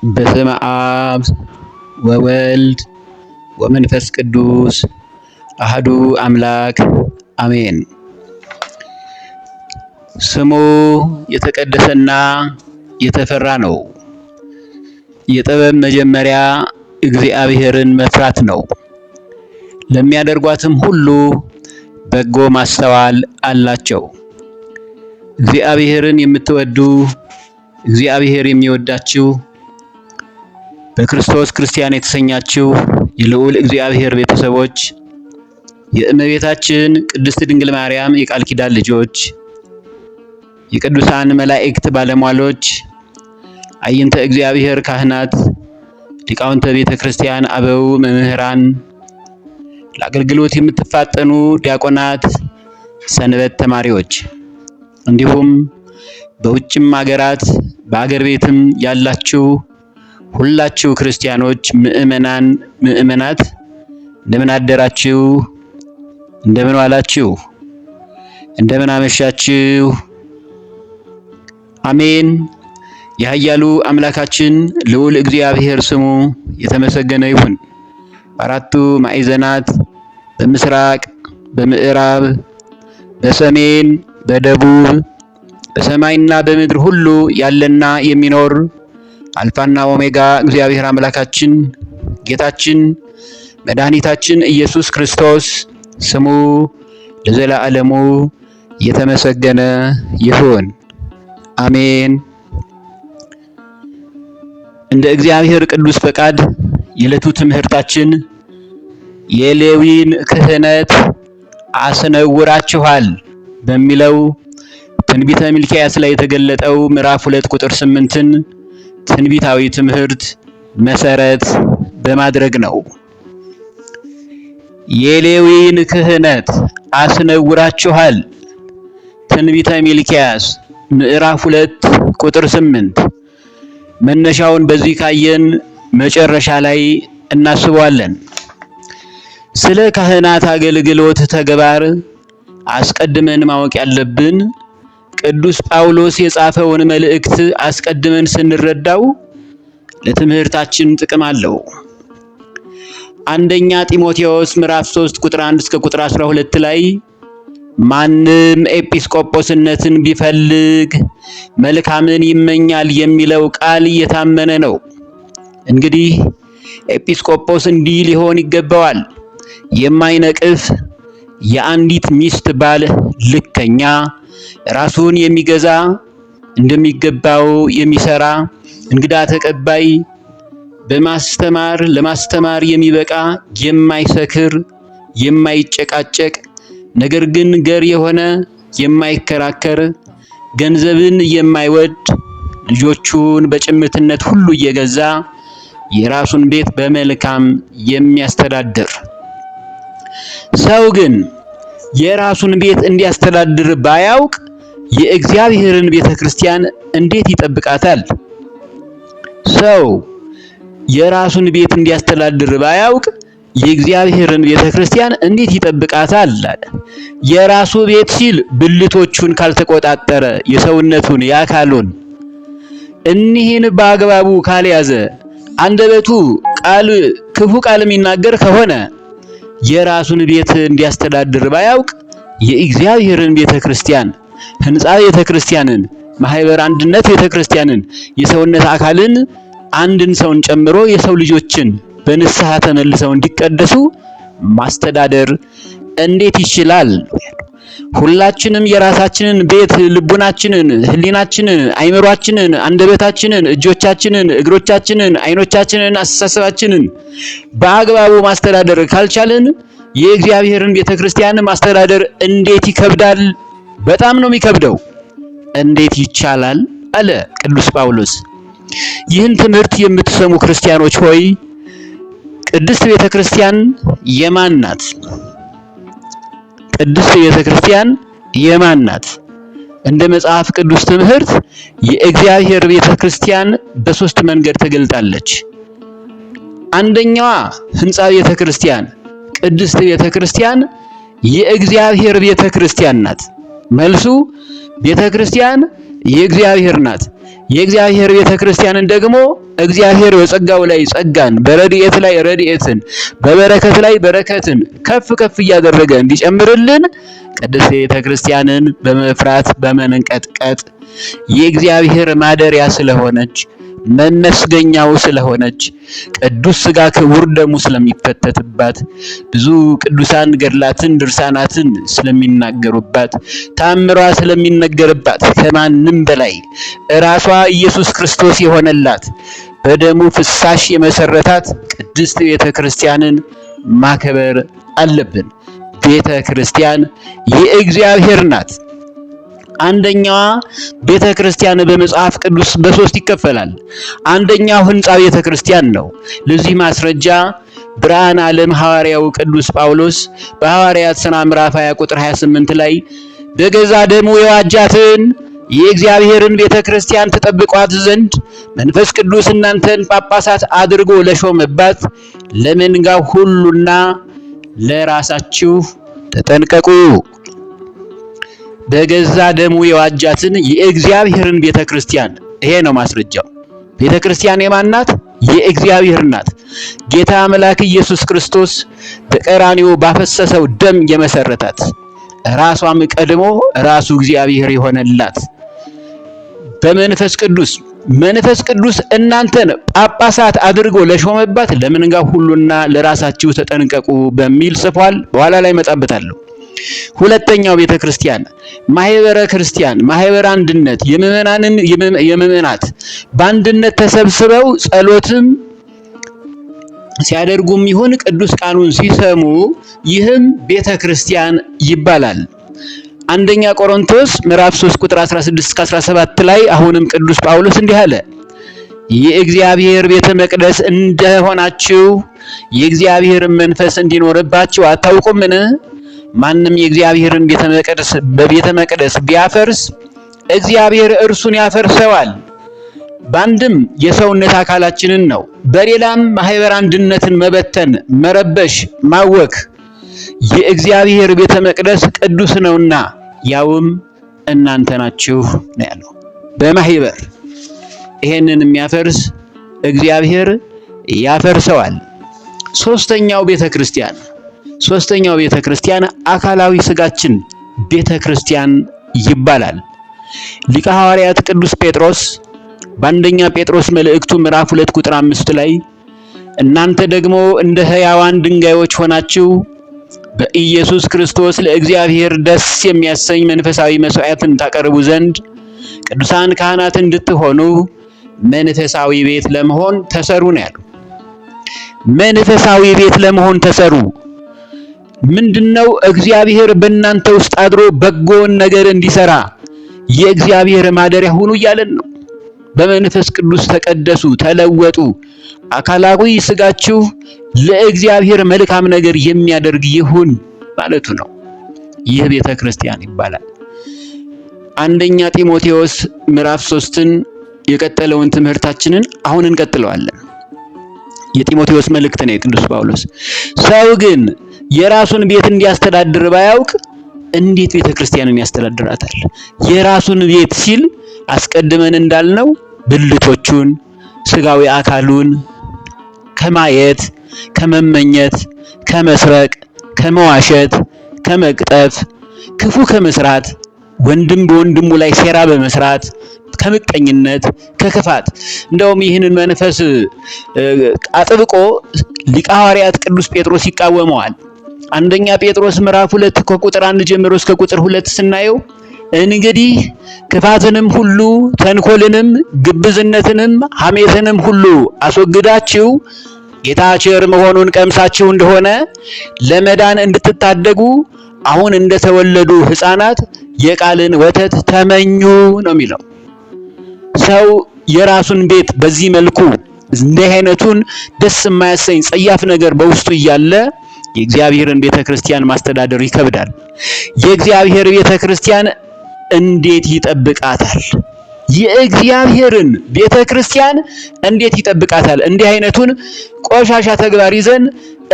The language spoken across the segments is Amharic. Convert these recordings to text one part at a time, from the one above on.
በስመ አብ ወወልድ ወመንፈስ ቅዱስ አህዱ አምላክ አሜን። ስሙ የተቀደሰና የተፈራ ነው። የጥበብ መጀመሪያ እግዚአብሔርን መፍራት ነው። ለሚያደርጓትም ሁሉ በጎ ማስተዋል አላቸው። እግዚአብሔርን የምትወዱ እግዚአብሔር የሚወዳችሁ በክርስቶስ ክርስቲያን የተሰኛችሁ የልዑል እግዚአብሔር ቤተሰቦች፣ የእመቤታችን ቅድስት ድንግል ማርያም የቃል ኪዳን ልጆች፣ የቅዱሳን መላእክት ባለሟሎች፣ አይንተ እግዚአብሔር ካህናት፣ ሊቃውንተ ቤተ ክርስቲያን፣ አበው መምህራን፣ ለአገልግሎት የምትፋጠኑ ዲያቆናት፣ ሰንበት ተማሪዎች፣ እንዲሁም በውጭም ሀገራት በአገር ቤትም ያላችሁ ሁላችሁ ክርስቲያኖች ምእመናን፣ ምእመናት እንደምን አደራችሁ? እንደምን ዋላችሁ? እንደምን አመሻችሁ? አሜን። የኃያሉ አምላካችን ልዑል እግዚአብሔር ስሙ የተመሰገነ ይሁን። በአራቱ ማዕዘናት በምስራቅ፣ በምዕራብ፣ በሰሜን፣ በደቡብ፣ በሰማይና በምድር ሁሉ ያለና የሚኖር አልፋና ኦሜጋ እግዚአብሔር አምላካችን ጌታችን መድኃኒታችን ኢየሱስ ክርስቶስ ስሙ ለዘላለሙ የተመሰገነ ይሁን። አሜን። እንደ እግዚአብሔር ቅዱስ ፈቃድ የዕለቱ ትምህርታችን የሌዊን ክህነት አስነውራችኋል በሚለው ትንቢተ ሚልክያስ ላይ የተገለጠው ምዕራፍ 2 ቁጥር 8ን ትንቢታዊ ትምህርት መሰረት በማድረግ ነው። የሌዊን ክህነት አስነውራችኋል። ትንቢተ ሚልክያስ ምዕራፍ 2 ቁጥር 8 መነሻውን በዚህ ካየን መጨረሻ ላይ እናስበዋለን። ስለ ካህናት አገልግሎት ተግባር አስቀድመን ማወቅ ያለብን ቅዱስ ጳውሎስ የጻፈውን መልእክት አስቀድመን ስንረዳው ለትምህርታችን ጥቅም አለው። አንደኛ ጢሞቴዎስ ምዕራፍ 3 ቁጥር 1 እስከ ቁጥር 12 ላይ ማንም ኤጲስቆጶስነትን ቢፈልግ መልካምን ይመኛል የሚለው ቃል የታመነ ነው። እንግዲህ ኤጲስቆጶስ እንዲህ ሊሆን ይገባዋል። የማይነቅፍ፣ የአንዲት ሚስት ባል፣ ልከኛ፣ ራሱን የሚገዛ፣ እንደሚገባው የሚሰራ፣ እንግዳ ተቀባይ፣ በማስተማር ለማስተማር የሚበቃ፣ የማይሰክር፣ የማይጨቃጨቅ፣ ነገር ግን ገር የሆነ፣ የማይከራከር፣ ገንዘብን የማይወድ፣ ልጆቹን በጭምትነት ሁሉ እየገዛ የራሱን ቤት በመልካም የሚያስተዳድር። ሰው ግን የራሱን ቤት እንዲያስተዳድር ባያውቅ የእግዚአብሔርን ቤተ ክርስቲያን እንዴት ይጠብቃታል? ሰው የራሱን ቤት እንዲያስተዳድር ባያውቅ የእግዚአብሔርን ቤተ ክርስቲያን እንዴት ይጠብቃታል? የራሱ ቤት ሲል ብልቶቹን ካልተቆጣጠረ፣ የሰውነቱን የአካሉን እኒህን በአግባቡ ካልያዘ፣ አንደበቱ ክፉ ቃል የሚናገር ከሆነ የራሱን ቤት እንዲያስተዳድር ባያውቅ የእግዚአብሔርን ቤተክርስቲያን፣ ሕንጻ ቤተክርስቲያንን፣ ማህበር አንድነት ቤተክርስቲያንን፣ የሰውነት አካልን አንድን ሰውን ጨምሮ የሰው ልጆችን በንስሐ ተመልሰው እንዲቀደሱ ማስተዳደር እንዴት ይችላል? ሁላችንም የራሳችንን ቤት ልቡናችንን፣ ህሊናችንን፣ አይምሯችንን፣ አንደበታችንን፣ እጆቻችንን፣ እግሮቻችንን፣ አይኖቻችንን፣ አስተሳሰባችንን በአግባቡ ማስተዳደር ካልቻልን የእግዚአብሔርን ቤተክርስቲያን ማስተዳደር እንዴት ይከብዳል? በጣም ነው የሚከብደው። እንዴት ይቻላል አለ ቅዱስ ጳውሎስ። ይህን ትምህርት የምትሰሙ ክርስቲያኖች ሆይ ቅድስት ቤተክርስቲያን የማን ናት? ቅድስት ቤተክርስቲያን የማን ናት? እንደ መጽሐፍ ቅዱስ ትምህርት የእግዚአብሔር ቤተክርስቲያን በሶስት መንገድ ተገልጣለች። አንደኛዋ ሕንጻ ቤተክርስቲያን፣ ቅድስት ቤተክርስቲያን የእግዚአብሔር ቤተክርስቲያን ናት። መልሱ ቤተክርስቲያን የእግዚአብሔር ናት። የእግዚአብሔር ቤተክርስቲያንን ደግሞ እግዚአብሔር በጸጋው ላይ ጸጋን፣ በረድኤት ላይ ረድኤትን፣ በበረከት ላይ በረከትን ከፍ ከፍ እያደረገ እንዲጨምርልን ቅድስት ቤተክርስቲያንን በመፍራት በመንቀጥቀጥ የእግዚአብሔር ማደሪያ ስለሆነች መመስገኛው ስለሆነች ቅዱስ ሥጋ ክቡር ደሙ ስለሚፈተትባት ብዙ ቅዱሳን ገድላትን ድርሳናትን ስለሚናገሩባት ታምሯ ስለሚነገርባት ከማንም በላይ ራሷ ኢየሱስ ክርስቶስ የሆነላት በደሙ ፍሳሽ የመሰረታት ቅድስት ቤተክርስቲያንን ማክበር አለብን። ቤተክርስቲያን የእግዚአብሔር ናት። አንደኛዋ ቤተክርስቲያን በመጽሐፍ ቅዱስ በሶስት ይከፈላል። አንደኛው ሕንጻ ቤተክርስቲያን ነው። ለዚህ ማስረጃ ብርሃነ ዓለም ሐዋርያው ቅዱስ ጳውሎስ በሐዋርያት ሥራ ምዕራፍ 20 ቁጥር 28 ላይ በገዛ ደሙ የዋጃትን የእግዚአብሔርን ቤተክርስቲያን ተጠብቋት ዘንድ መንፈስ ቅዱስ እናንተን ጳጳሳት አድርጎ ለሾመባት ለመንጋው ሁሉና ለራሳችሁ ተጠንቀቁ። በገዛ ደሙ የዋጃትን የእግዚአብሔርን ቤተክርስቲያን፣ ይሄ ነው ማስረጃው። ቤተክርስቲያን የማን ናት? የእግዚአብሔር ናት። ጌታ አምላክ ኢየሱስ ክርስቶስ በቀራንዮ ባፈሰሰው ደም የመሰረታት ራሷም ቀድሞ ራሱ እግዚአብሔር የሆነላት በመንፈስ ቅዱስ መንፈስ ቅዱስ እናንተን ጳጳሳት አድርጎ ለሾመባት ለመንጋው ሁሉና ለራሳችሁ ተጠንቀቁ በሚል ጽፏል። በኋላ ላይ መጣበታለሁ። ሁለተኛው ቤተክርስቲያን ማህበረ ክርስቲያን፣ ማህበረ አንድነት፣ የምእመናት በአንድነት ተሰብስበው ጸሎትም ሲያደርጉም ይሁን ቅዱስ ቃሉን ሲሰሙ ይህም ቤተክርስቲያን ይባላል። አንደኛ ቆሮንቶስ ምዕራፍ 3 ቁጥር 16 እስከ 17 ላይ አሁንም ቅዱስ ጳውሎስ እንዲህ አለ፣ የእግዚአብሔር ቤተ መቅደስ እንደሆናችሁ የእግዚአብሔር መንፈስ እንዲኖርባችሁ አታውቁምን? ማንም የእግዚአብሔርን በቤተ መቅደስ ቢያፈርስ እግዚአብሔር እርሱን ያፈርሰዋል። በአንድም የሰውነት አካላችንን ነው፣ በሌላም ማህበር አንድነትን መበተን፣ መረበሽ፣ ማወክ የእግዚአብሔር ቤተ መቅደስ ቅዱስ ነውና ያውም እናንተ ናችሁ ነው ያለው። በማህበር ይሄንን የሚያፈርስ እግዚአብሔር ያፈርሰዋል። ሶስተኛው ቤተክርስቲያን አካላዊ ስጋችን ቤተክርስቲያን ይባላል። ሊቀ ሐዋርያት ቅዱስ ጴጥሮስ በአንደኛ ጴጥሮስ መልእክቱ ምዕራፍ 2 ቁጥር 5 ላይ እናንተ ደግሞ እንደ ሕያዋን ድንጋዮች ሆናችሁ በኢየሱስ ክርስቶስ ለእግዚአብሔር ደስ የሚያሰኝ መንፈሳዊ መስዋዕትን ታቀርቡ ዘንድ ቅዱሳን ካህናት እንድትሆኑ መንፈሳዊ ቤት ለመሆን ተሰሩ ነው ያለው። መንፈሳዊ ቤት ለመሆን ተሰሩ። ምንድነው? እግዚአብሔር በእናንተ ውስጥ አድሮ በጎን ነገር እንዲሰራ የእግዚአብሔር ማደሪያ ሁኑ እያለን ነው። በመንፈስ ቅዱስ ተቀደሱ፣ ተለወጡ። አካላዊ ስጋችሁ ለእግዚአብሔር መልካም ነገር የሚያደርግ ይሁን ማለቱ ነው። ይህ ቤተ ክርስቲያን ይባላል። አንደኛ ጢሞቴዎስ ምዕራፍ 3ን የቀጠለውን ትምህርታችንን አሁን እንቀጥለዋለን። የጢሞቴዎስ መልእክት ነው የቅዱስ ጳውሎስ። ሰው ግን የራሱን ቤት እንዲያስተዳድር ባያውቅ እንዴት ቤተ ክርስቲያንን ያስተዳድራታል? የራሱን ቤት ሲል አስቀድመን እንዳልነው ብልቶቹን፣ ስጋዊ አካሉን ከማየት፣ ከመመኘት፣ ከመስረቅ፣ ከመዋሸት፣ ከመቅጠፍ፣ ክፉ ከመስራት፣ ወንድም በወንድሙ ላይ ሴራ በመስራት፣ ከምቀኝነት፣ ከክፋት እንደውም ይህንን መንፈስ አጥብቆ ሊቀ ሐዋርያት ቅዱስ ጴጥሮስ ይቃወመዋል። አንደኛ ጴጥሮስ ምዕራፍ 2 ከቁጥር 1 ጀምሮ እስከ ቁጥር 2 ስናየው እንግዲህ ክፋትንም ሁሉ ተንኮልንም ግብዝነትንም ሐሜትንም ሁሉ አስወግዳችሁ ጌታ ቸር መሆኑን ቀምሳችሁ እንደሆነ ለመዳን እንድትታደጉ አሁን እንደተወለዱ ሕፃናት የቃልን ወተት ተመኙ ነው የሚለው። ሰው የራሱን ቤት በዚህ መልኩ እንዲህ አይነቱን ደስ የማያሰኝ ጸያፍ ነገር በውስጡ እያለ የእግዚአብሔርን ቤተክርስቲያን ማስተዳደር ይከብዳል። የእግዚአብሔር ቤተክርስቲያን እንዴት ይጠብቃታል? የእግዚአብሔርን ቤተክርስቲያን እንዴት ይጠብቃታል? እንዲህ አይነቱን ቆሻሻ ተግባር ይዘን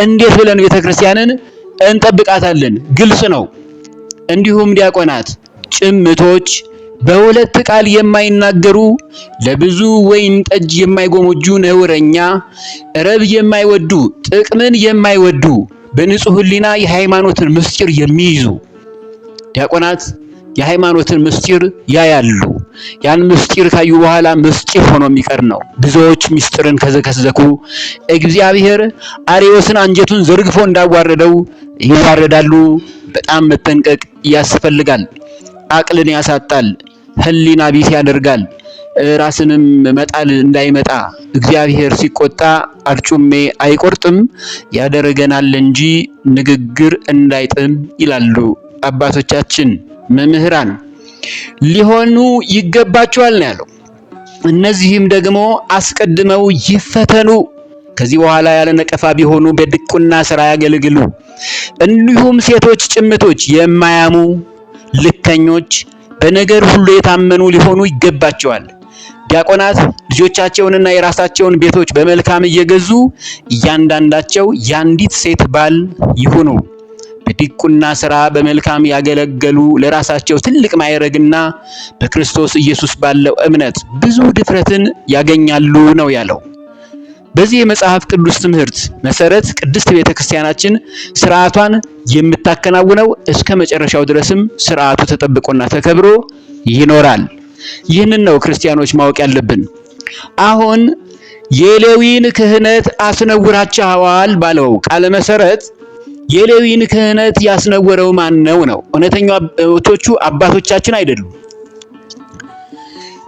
እንዴት ብለን ቤተክርስቲያንን እንጠብቃታለን? ግልጽ ነው። እንዲሁም ዲያቆናት፣ ጭምቶች፣ በሁለት ቃል የማይናገሩ ለብዙ ወይን ጠጅ የማይጎመጁ ነውረኛ፣ ረብ የማይወዱ ጥቅምን የማይወዱ በንጹህ ሕሊና የሃይማኖትን ምስጢር የሚይዙ። ዲያቆናት የሃይማኖትን ምስጢር ያያሉ። ያን ምስጢር ካዩ በኋላ ምስጢር ሆኖ የሚቀር ነው። ብዙዎች ምስጢርን ከዘከዘኩ እግዚአብሔር አርዮስን አንጀቱን ዘርግፎ እንዳዋረደው ይዋረዳሉ። በጣም መጠንቀቅ ያስፈልጋል። አቅልን ያሳጣል፣ ሕሊና ቢስ ያደርጋል። ራስንም መጣል እንዳይመጣ እግዚአብሔር ሲቆጣ አርጩሜ አይቆርጥም ያደረገናል እንጂ ንግግር እንዳይጥም ይላሉ አባቶቻችን መምህራን። ሊሆኑ ይገባቸዋል ነው ያለው። እነዚህም ደግሞ አስቀድመው ይፈተኑ፣ ከዚህ በኋላ ያለ ነቀፋ ቢሆኑ በድቁና ሥራ ያገልግሉ። እንዲሁም ሴቶች ጭምቶች፣ የማያሙ ልከኞች፣ በነገር ሁሉ የታመኑ ሊሆኑ ይገባቸዋል። ዲያቆናት ልጆቻቸውንና የራሳቸውን ቤቶች በመልካም እየገዙ እያንዳንዳቸው የአንዲት ሴት ባል ይሁኑ። በዲቁና ሥራ በመልካም ያገለገሉ ለራሳቸው ትልቅ ማዕረግና በክርስቶስ ኢየሱስ ባለው እምነት ብዙ ድፍረትን ያገኛሉ ነው ያለው። በዚህ የመጽሐፍ ቅዱስ ትምህርት መሰረት ቅድስት ቤተክርስቲያናችን ሥርዓቷን የምታከናውነው እስከ መጨረሻው ድረስም ሥርዓቱ ተጠብቆና ተከብሮ ይኖራል። ይህንን ነው ክርስቲያኖች ማወቅ ያለብን። አሁን የሌዊን ክህነት አስነውራችኋል ባለው ቃለ መሰረት የሌዊን ክህነት ያስነወረው ማን ነው? እውነተኞቹ አባቶቻችን አይደሉም።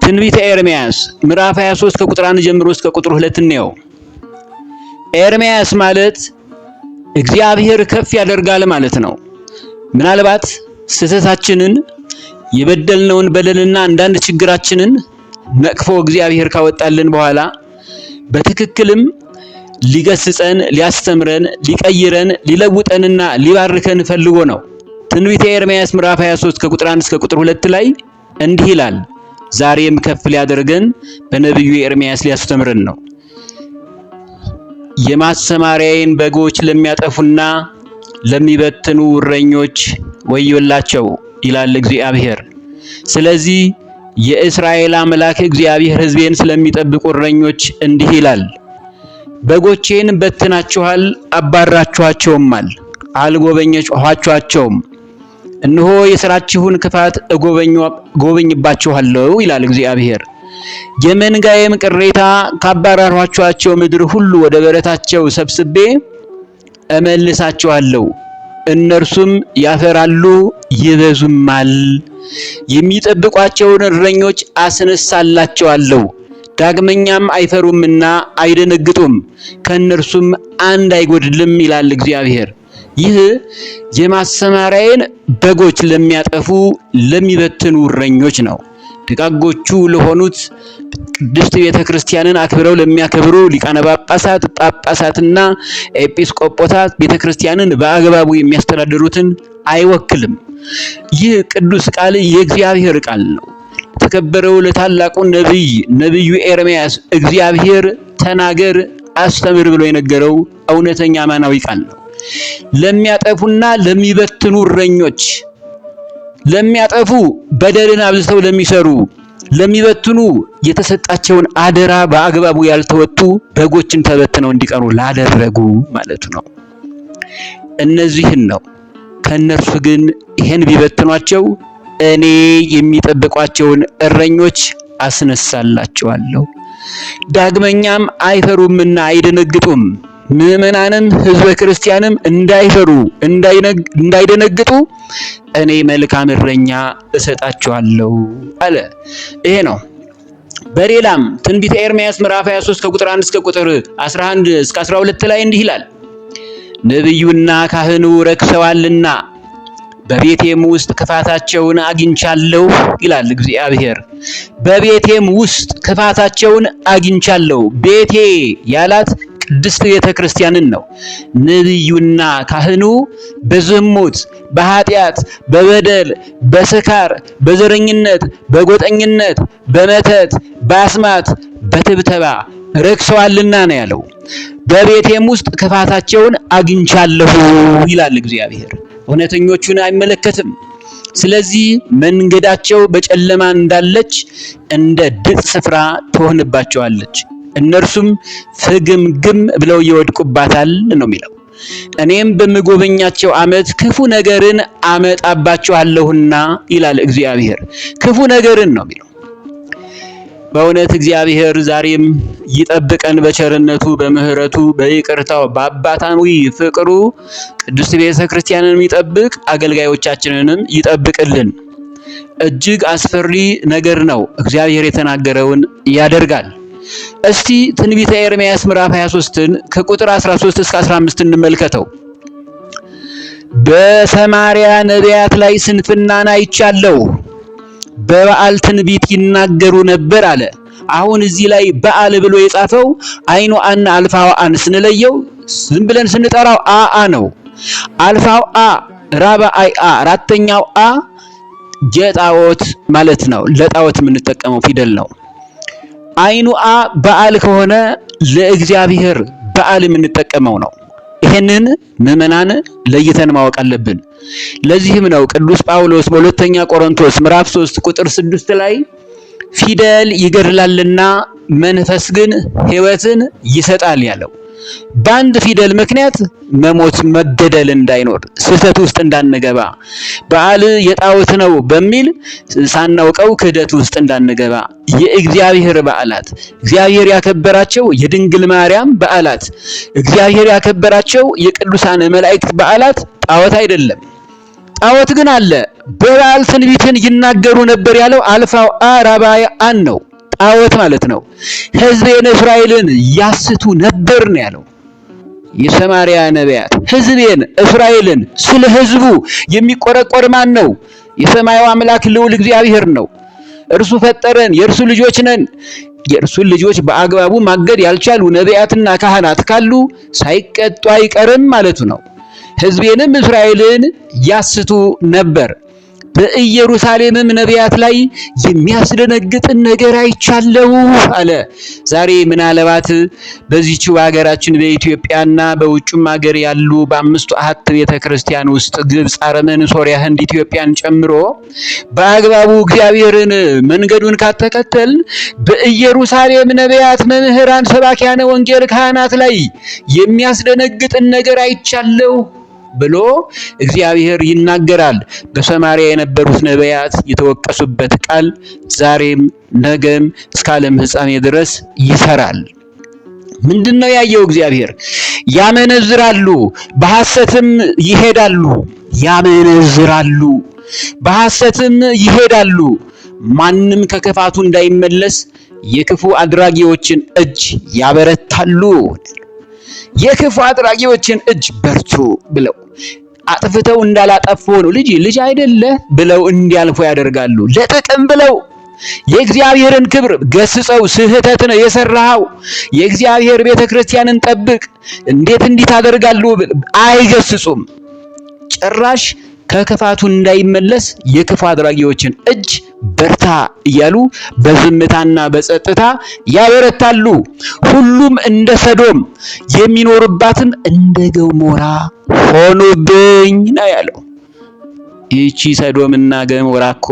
ትንቢተ ኤርምያስ ምዕራፍ 23 ከቁጥር 1 ጀምሮ እስከ ቁጥር 2 እንየው። ኤርምያስ ማለት እግዚአብሔር ከፍ ያደርጋል ማለት ነው። ምናልባት ስህተታችንን የበደልነውን በደልና አንዳንድ ችግራችንን ነቅፎ እግዚአብሔር ካወጣልን በኋላ በትክክልም ሊገስጸን፣ ሊያስተምረን፣ ሊቀይረን፣ ሊለውጠንና ሊባርከን ፈልጎ ነው። ትንቢተ ኤርምያስ ምዕራፍ 23 ከቁጥር 1 እስከ ቁጥር 2 ላይ እንዲህ ይላል። ዛሬም ከፍ ሊያደርገን በነቢዩ ኤርምያስ ሊያስተምረን ነው። የማሰማሪያዬን በጎች ለሚያጠፉና ለሚበትኑ እረኞች ወዮላቸው ይላል እግዚአብሔር። ስለዚህ የእስራኤል አምላክ እግዚአብሔር ሕዝቤን ስለሚጠብቁ እረኞች እንዲህ ይላል። በጎቼን በትናችኋል፣ አባራችኋቸውማል፣ አልጎበኛችኋቸውም። እነሆ የሥራችሁን ክፋት እጎበኝባችኋለሁ ይላል እግዚአብሔር። የመንጋዬም ቅሬታ ካባራሯቸው ምድር ሁሉ ወደ በረታቸው ሰብስቤ እመልሳቸዋለሁ። እነርሱም ያፈራሉ ይበዙማል። የሚጠብቋቸውን እረኞች አስነሳላቸዋለሁ። ዳግመኛም አይፈሩምና አይደነግጡም፣ ከእነርሱም አንድ አይጎድልም ይላል እግዚአብሔር። ይህ የማሰማሪያዬን በጎች ለሚያጠፉ ለሚበትኑ እረኞች ነው። ደጋጎቹ ለሆኑት ቅድስት ቤተ ክርስቲያንን አክብረው ለሚያከብሩ ሊቃነ ጳጳሳት፣ ጳጳሳትና ኤጲስቆጶሳት ቤተ ክርስቲያንን በአግባቡ የሚያስተዳድሩትን አይወክልም። ይህ ቅዱስ ቃል የእግዚአብሔር ቃል ነው። የተከበረው ለታላቁ ነቢዩ ኤርምያስ እግዚአብሔር ተናገር፣ አስተምር ብሎ የነገረው እውነተኛ አማናዊ ቃል ነው። ለሚያጠፉና ለሚበትኑ እረኞች፣ ለሚያጠፉ በደልን አብዝተው ለሚሰሩ፣ ለሚበትኑ የተሰጣቸውን አደራ በአግባቡ ያልተወጡ በጎችን ተበትነው እንዲቀሩ ላደረጉ ማለቱ ነው። እነዚህን ነው። ከነርሱ ግን ይሄን ቢበትኗቸው እኔ የሚጠብቋቸውን እረኞች አስነሳላቸዋለሁ። ዳግመኛም አይፈሩምና አይደነግጡም። ምዕመናንም ሕዝበ ክርስቲያንም እንዳይፈሩ እንዳይደነግጡ እኔ መልካም እረኛ እሰጣቸዋለሁ አለ። ይሄ ነው። በሌላም ትንቢተ ኤርምያስ ምዕራፍ 23 ከቁጥር 1 እስከ ቁጥር 11 እስከ 12 ላይ እንዲህ ይላል። ነቢዩና ካህኑ ረክሰዋልና በቤቴም ውስጥ ክፋታቸውን አግኝቻለሁ ይላል እግዚአብሔር። በቤቴም ውስጥ ክፋታቸውን አግኝቻለሁ። ቤቴ ያላት ቅድስት ቤተ ክርስቲያንን ነው። ነቢዩና ካህኑ በዝሙት፣ በኃጢአት፣ በበደል፣ በስካር፣ በዘረኝነት፣ በጎጠኝነት፣ በመተት፣ በአስማት፣ በትብተባ ረክሰዋልና ነው ያለው። በቤቴም ውስጥ ክፋታቸውን አግኝቻለሁ ይላል እግዚአብሔር። እውነተኞቹን አይመለከትም። ስለዚህ መንገዳቸው በጨለማ እንዳለች እንደ ድጥ ስፍራ ትሆንባቸዋለች፣ እነርሱም ፍግምግም ብለው ይወድቁባታል ነው የሚለው። እኔም በምጎበኛቸው ዓመት ክፉ ነገርን አመጣባቸዋለሁና ይላል እግዚአብሔር። ክፉ ነገርን ነው የሚለው። በእውነት እግዚአብሔር ዛሬም ይጠብቀን በቸርነቱ በምህረቱ በይቅርታው በአባታዊ ፍቅሩ ቅድስት ቤተ ክርስቲያንን ይጠብቅ፣ አገልጋዮቻችንንም ይጠብቅልን። እጅግ አስፈሪ ነገር ነው። እግዚአብሔር የተናገረውን ያደርጋል። እስቲ ትንቢተ ኤርምያስ ምዕራፍ 23ን ከቁጥር 13 እስከ 15 እንመልከተው። በሰማርያ ነቢያት ላይ ስንፍናን አይቻለሁ፣ በበዓል ትንቢት ይናገሩ ነበር አለ። አሁን እዚህ ላይ በዓል ብሎ የጻፈው አይኑ አን አልፋው አን ስንለየው ዝም ብለን ስንጠራው አ ነው። አልፋው አ ራባ አይ አ አራተኛው አ ጀጣዖት ማለት ነው። ለጣዖት የምንጠቀመው ፊደል ነው። አይኑ አ በዓል ከሆነ ለእግዚአብሔር በዓል የምንጠቀመው ነው። ይሄንን ምዕመናን ለይተን ማወቅ አለብን። ለዚህም ነው ቅዱስ ጳውሎስ በሁለተኛ ቆሮንቶስ ምዕራፍ 3 ቁጥር 6 ላይ ፊደል ይገድላልና መንፈስ ግን ሕይወትን ይሰጣል ያለው። በአንድ ፊደል ምክንያት መሞት መገደል እንዳይኖር ስህተት ውስጥ እንዳንገባ፣ በዓል የጣዖት ነው በሚል ሳናውቀው ክህደት ውስጥ እንዳንገባ፣ የእግዚአብሔር በዓላት እግዚአብሔር ያከበራቸው የድንግል ማርያም በዓላት እግዚአብሔር ያከበራቸው የቅዱሳን መላእክት በዓላት ጣዖት አይደለም። ጣዖት ግን አለ። በበዓል ትንቢትን ይናገሩ ነበር ያለው አልፋው አራባይ አን ነው። ጣዖት ማለት ነው። ሕዝቤን እስራኤልን ያስቱ ነበር ነው ያለው። የሰማርያ ነቢያት ሕዝቤን እስራኤልን፣ ስለ ሕዝቡ የሚቆረቆር ማን ነው? የሰማዩ አምላክ ልዑል እግዚአብሔር ነው። እርሱ ፈጠረን፣ የእርሱ ልጆች ነን። የእርሱን ልጆች በአግባቡ ማገድ ያልቻሉ ነቢያትና ካህናት ካሉ ሳይቀጡ አይቀርም ማለቱ ነው። ሕዝቤንም እስራኤልን ያስቱ ነበር። በኢየሩሳሌምም ነቢያት ላይ የሚያስደነግጥን ነገር አይቻለሁ አለ። ዛሬ ምናልባት በዚህችው ሀገራችን በኢትዮጵያና በውጭም ሀገር ያሉ በአምስቱ አሃት ቤተክርስቲያን ውስጥ ግብፅ፣ አረመን፣ ሶሪያ፣ ህንድ፣ ኢትዮጵያን ጨምሮ በአግባቡ እግዚአብሔርን መንገዱን ካተከተል በኢየሩሳሌም ነቢያት፣ መምህራን፣ ሰባኪያነ ወንጌል፣ ካህናት ላይ የሚያስደነግጥን ነገር አይቻለሁ ብሎ እግዚአብሔር ይናገራል። በሰማርያ የነበሩት ነቢያት የተወቀሱበት ቃል ዛሬም ነገም እስከ ዓለም ፍጻሜ ድረስ ይሰራል። ምንድነው ያየው እግዚአብሔር? ያመነዝራሉ፣ በሐሰትም ይሄዳሉ። ያመነዝራሉ፣ በሐሰትም ይሄዳሉ። ማንም ከክፋቱ እንዳይመለስ የክፉ አድራጊዎችን እጅ ያበረታሉ። የክፉ አድራጊዎችን እጅ በርቱ ብለው አጥፍተው እንዳላጠፉ ነው ልጅ አይደለ ብለው እንዲያልፉ ያደርጋሉ። ለጥቅም ብለው የእግዚአብሔርን ክብር ገስጸው ስህተት ነው የሰራው፣ የእግዚአብሔር ቤተክርስቲያንን ጠብቅ፣ እንዴት እንዲህ ታደርጋሉ አይገስጹም። ጭራሽ ከክፋቱ እንዳይመለስ የክፉ አድራጊዎችን እጅ በርታ እያሉ በዝምታና በጸጥታ ያበረታሉ። ሁሉም እንደ ሰዶም የሚኖርባትም እንደ ገሞራ ሆኑብኝ ነው ያለው። ይቺ ሰዶምና ገሞራ እኮ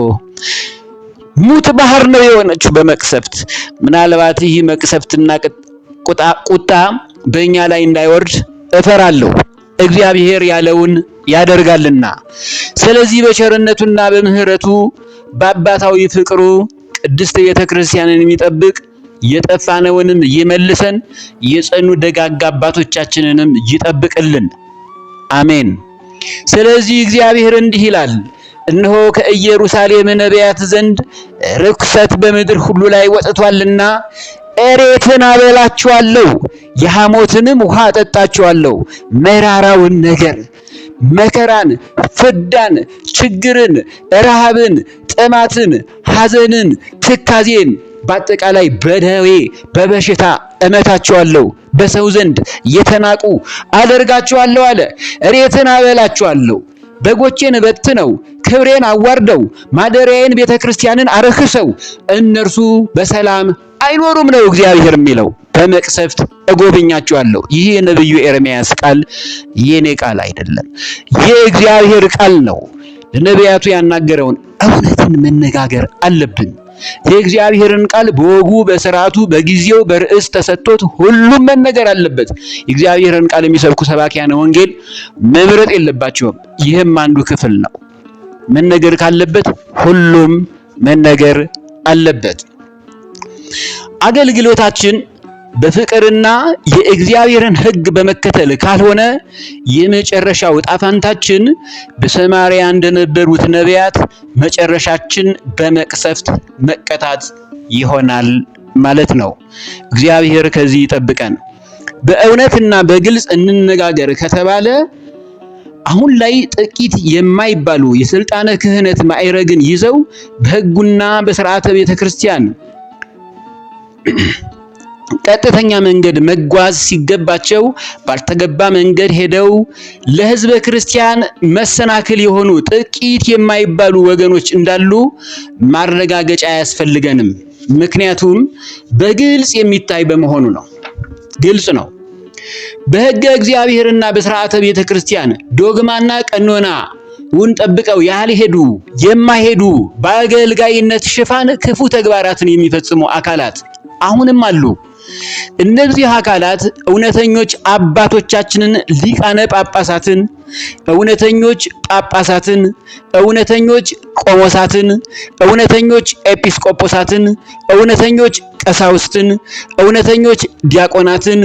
ሙት ባህር ነው የሆነችው በመቅሰፍት። ምናልባት ይህ መቅሰፍትና ቁጣ በእኛ ላይ እንዳይወርድ እፈራለሁ። እግዚአብሔር ያለውን ያደርጋልና። ስለዚህ በቸርነቱና በምህረቱ በአባታዊ ፍቅሩ ቅድስት ቤተክርስቲያንን የሚጠብቅ የጠፋነውንም ይመልሰን፣ የጸኑ ደጋጋ አባቶቻችንንም ይጠብቅልን። አሜን። ስለዚህ እግዚአብሔር እንዲህ ይላል፣ እነሆ ከኢየሩሳሌም ነቢያት ዘንድ ርኩሰት በምድር ሁሉ ላይ ወጥቷልና እሬትን አበላችኋለሁ፣ የሐሞትንም ውሃ አጠጣችኋለሁ። መራራውን ነገር መከራን፣ ፍዳን፣ ችግርን፣ ረሃብን፣ ጥማትን፣ ሐዘንን፣ ትካዜን በአጠቃላይ በደዌ በበሽታ እመታችኋለሁ፣ በሰው ዘንድ የተናቁ አደርጋችኋለሁ አለ። እሬትን አበላችኋለሁ። በጎቼን በትነው ክብሬን አዋርደው ማደሪያዬን ቤተክርስቲያንን አረክሰው እነርሱ በሰላም አይኖሩም ነው እግዚአብሔር የሚለው። በመቅሰፍት እጎበኛችኋለሁ። ይህ የነብዩ ኤርምያስ ቃል የኔ ቃል አይደለም፣ የእግዚአብሔር ቃል ነው። ለነቢያቱ ያናገረውን እውነትን መነጋገር አለብን። የእግዚአብሔርን ቃል በወጉ በስርዓቱ በጊዜው በርዕስ ተሰጥቶት ሁሉም መነገር አለበት። የእግዚአብሔርን ቃል የሚሰብኩ ሰባኪያነ ወንጌል መምረጥ የለባቸውም። ይህም አንዱ ክፍል ነው። መነገር ካለበት ሁሉም መነገር አለበት። አገልግሎታችን በፍቅርና የእግዚአብሔርን ሕግ በመከተል ካልሆነ የመጨረሻው ዕጣ ፈንታችን በሰማርያ እንደነበሩት ነቢያት መጨረሻችን በመቅሰፍት መቀጣት ይሆናል ማለት ነው። እግዚአብሔር ከዚህ ይጠብቀን። በእውነትና በግልጽ እንነጋገር ከተባለ አሁን ላይ ጥቂት የማይባሉ የስልጣነ ክህነት ማዕረግን ይዘው በሕጉና በሥርዓተ ቤተክርስቲያን ቀጥተኛ መንገድ መጓዝ ሲገባቸው ባልተገባ መንገድ ሄደው ለሕዝበ ክርስቲያን መሰናክል የሆኑ ጥቂት የማይባሉ ወገኖች እንዳሉ ማረጋገጫ አያስፈልገንም። ምክንያቱም በግልጽ የሚታይ በመሆኑ ነው። ግልጽ ነው። በሕገ እግዚአብሔርና በሥርዓተ ቤተ ክርስቲያን ዶግማና ቀኖናውን ጠብቀው ያልሄዱ የማይሄዱ በአገልጋይነት ሽፋን ክፉ ተግባራትን የሚፈጽሙ አካላት አሁንም አሉ። እነዚህ አካላት እውነተኞች አባቶቻችንን ሊቃነ ጳጳሳትን፣ እውነተኞች ጳጳሳትን፣ እውነተኞች ቆሞሳትን፣ እውነተኞች ኤጲስቆጶሳትን፣ እውነተኞች ቀሳውስትን፣ እውነተኞች ዲያቆናትን፣